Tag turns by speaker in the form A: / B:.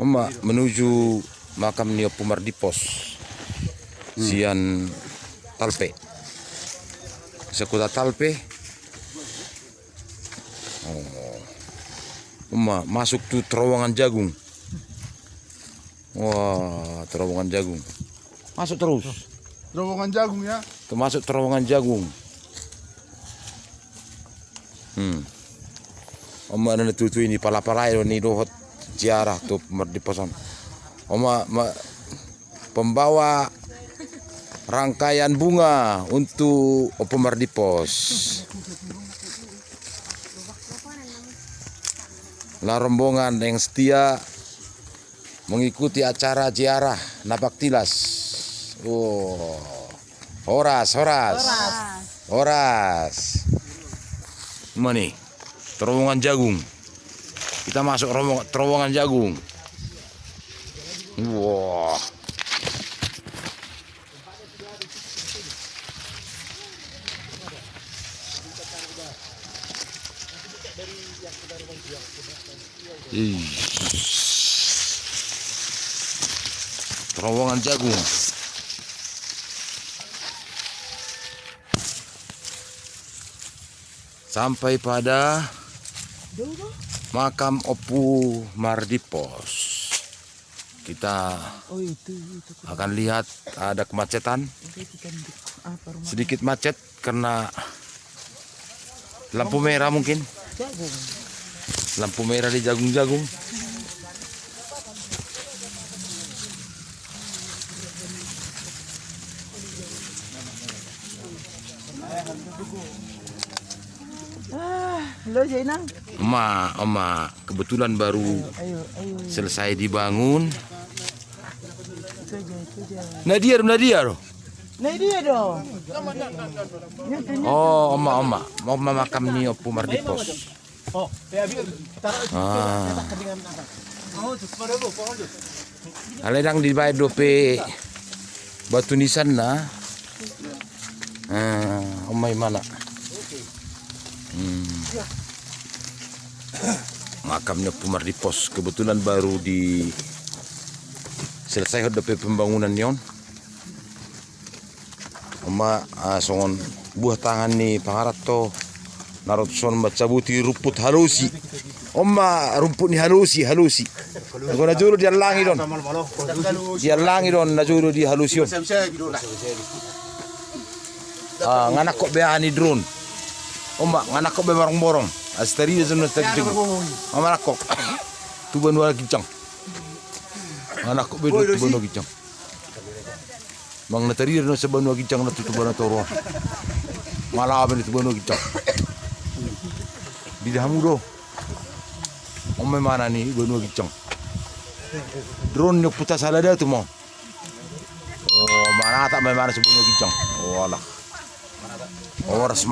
A: Oma menuju makam Nio Pumardipos Sian Talpe, sekota Talpe. Oma masuk tuh terowongan jagung. Wah, terowongan jagung. Masuk terus.
B: Terowongan jagung ya.
A: Termasuk terowongan jagung. Oma ada tutu ini pala-pala ini dohot ziarah tuh Pumardiposan. Oma pembawa rangkaian bunga untuk Pumardipos. Lah rombongan yang setia mengikuti acara ziarah Napaktilas. Oh, Horas. Mana nih? Terowongan jagung. Kita masuk terowongan jagung. Wah. Terowongan jagung. Sampai pada makam Opu Mardipos. Kita akan lihat ada kemacetan. Sedikit macet karena lampu merah mungkin. Lampu merah di jagung-jagung.
C: Halo Jainang.
A: Oma, kebetulan baru selesai dibangun. Nadia loh.
C: Nadia dong.
A: Oh, oma mau makam Nio Pumardipos. Aledang di bayar dope batu nisan na. Omai mana? Makamnya Pumardipos kebetulan baru selesai dope pembangunan yon. Oma songon buah tangan nih pangarat to narot son bacabuti rumput halusi. Oma rumput ni halusi. Aku najuru dia langi don. Najuru di halusi. Nganak kok beani drone. Oma nganak kok be borong-borong. Astari zona tadi. Oma nakok. Tuban wala kicang. Nganak kok be tuban kicang. Mang natari no sa banwa kicang na tutuban na toro. Malaban itu banwa kicang. Di dahamu do. Oma mana nih banwa kicang. Drone yung puta salada tu mo. Oh, mana tak may mana sa banwa kicang. Oh, alah. Horas.